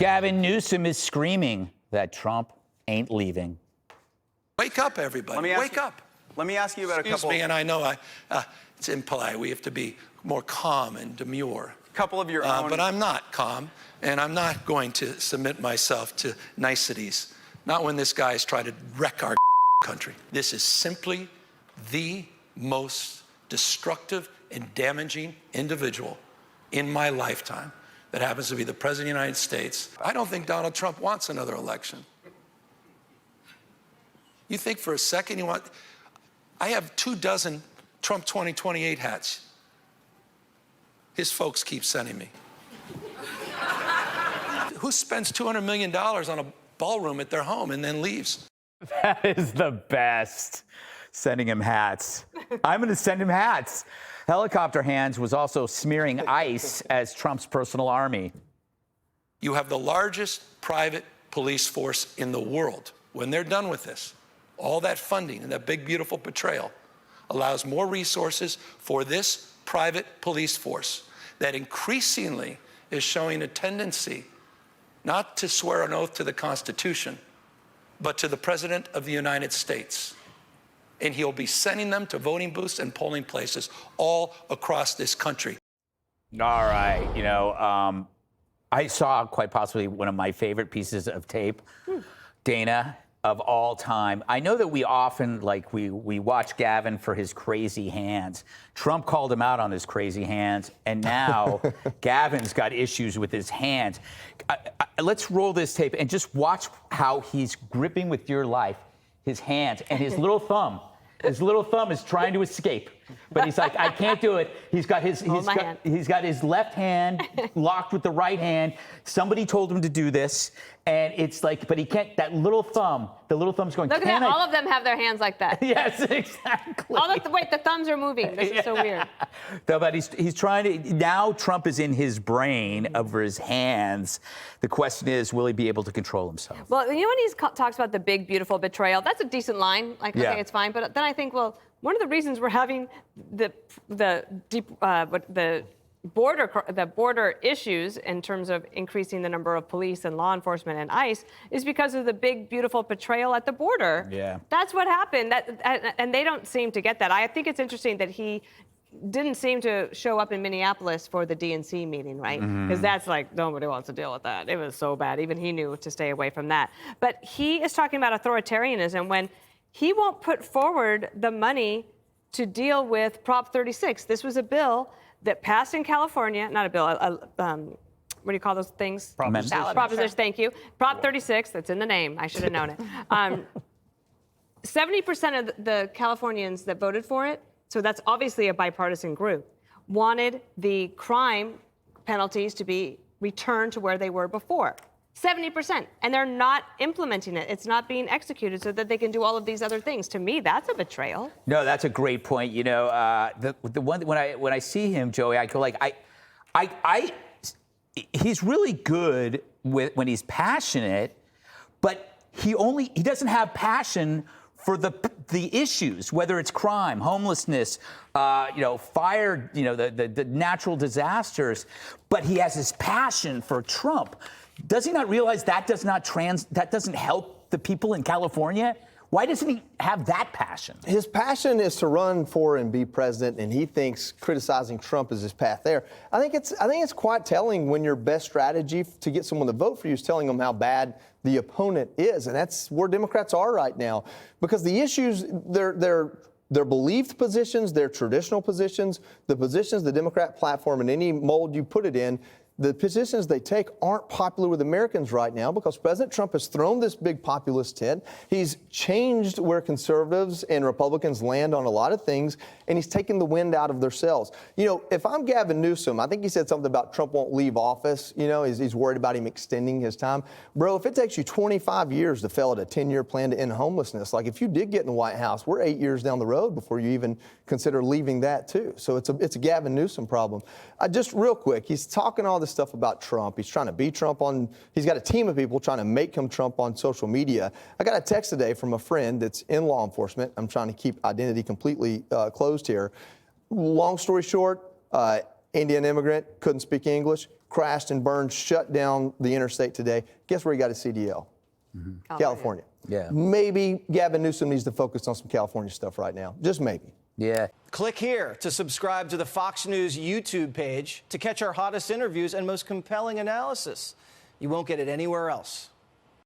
Gavin Newsom is screaming that Trump ain't leaving. Wake up, everybody. Wake up. Let me ask you about a couple. Excuse me, and I know it's impolite. We have to be more calm and demure. Couple of your own. But I'm not calm, and I'm not going to submit myself to niceties. Not when this guy's trying to wreck our country. This is simply the most destructive and damaging individual in my lifetime that happens to be the President of the United States. I don't think Donald Trump wants another election. You think for a second you want... I have 24 Trump 2028 hats. His folks keep sending me. Who spends $200 million on a ballroom at their home and then leaves? That is the best. Sending him hats. I'm going to send him hats. Helicopter Hands was also smearing ICE as Trump's personal army. You have the largest private police force in the world. When they're done with this, all that funding and that big, beautiful betrayal allows more resources for this private police force that increasingly is showing a tendency not to swear an oath to the Constitution, but to the President of the United States. And he'll be sending them to voting booths and polling places all across this country. All right. You know, I saw quite possibly one of my favorite pieces of tape, Dana, of all time. I know that we often, we watch Gavin for his crazy hands. Trump called him out on his crazy hands, and now Gavin's got issues with his hands. Let's roll this tape and just watch how he's gripping with your life, his hands, and his little thumb. His little thumb is trying to escape, but he's like, I can't do it. He's got his left hand locked with the right hand. Somebody told him to do this, and it's like, but he can't. That little thumb, the little thumb's going. Look at that! All of them have their hands like that. Yes, exactly. Wait, the thumbs are moving. This is so weird. No, but he's trying to. Now Trump is in his brain over his hands. The question is, will he be able to control himself? Well, you know when he talks about the big, beautiful betrayal, that's a decent line. Like, okay, it's fine. But then I think, well, one of the reasons we're having the border issues in terms of increasing the number of police and law enforcement and ICE is because of the big, beautiful betrayal at the border. Yeah. That's what happened. And they don't seem to get that. I think it's interesting that he didn't seem to show up in Minneapolis for the DNC meeting, right? Because that's like, nobody wants to deal with that. It was so bad. Even he knew to stay away from that. But he is talking about authoritarianism when he won't put forward the money to deal with Prop 36. This was a bill that passed in California, not a bill, what do you call those things? Proposition, thank you. Prop 36, that's in the name. I should have known it. 70% of the Californians that voted for it, so that's obviously a bipartisan group, wanted the crime penalties to be returned to where they were before. 70%. And they're not implementing it. It's not being executed so that they can do all of these other things. To me, that's a betrayal. No, that's a great point. You know, the one when I see him, Joey, I go like, he's really good when he's passionate, but he doesn't have passion for the issues, whether it's crime, homelessness, fire, the natural disasters, but he has his passion for Trump. Does he not realize that doesn't help the people in California? Why doesn't he have that passion? His passion is to run for and be president, and he thinks criticizing Trump is his path there. I think it's quite telling when your best strategy to get someone to vote for you is telling them how bad the opponent is, and that's where Democrats are right now. Because the issues, they're believed positions, they're traditional positions, the positions, the Democrat platform, in any mold you put it in, the positions they take aren't popular with Americans right now because President Trump has thrown this big populist tent. He's changed where conservatives and Republicans land on a lot of things, and he's taken the wind out of their sails. You know, if I'm Gavin Newsom, I think he said something about Trump won't leave office. You know, he's worried about him extending his time. Bro, if it takes you 25 years to fail at a 10-year plan to end homelessness, like if you did get in the White House, we're 8 years down the road before you even consider leaving that too. So it's a Gavin Newsom problem. Just real quick, he's talking all this stuff about Trump. He's trying to be Trump he's got a team of people trying to make him Trump on social media. I got a text today from a friend that's in law enforcement. I'm trying to keep identity completely closed here. Long story short, Indian immigrant, couldn't speak English, crashed and burned, shut down the interstate today. Guess where he got his CDL? California. Yeah. Maybe Gavin Newsom needs to focus on some California stuff right now. Just maybe. Yeah. Click here to subscribe to the Fox News YouTube page to catch our hottest interviews and most compelling analysis. You won't get it anywhere else.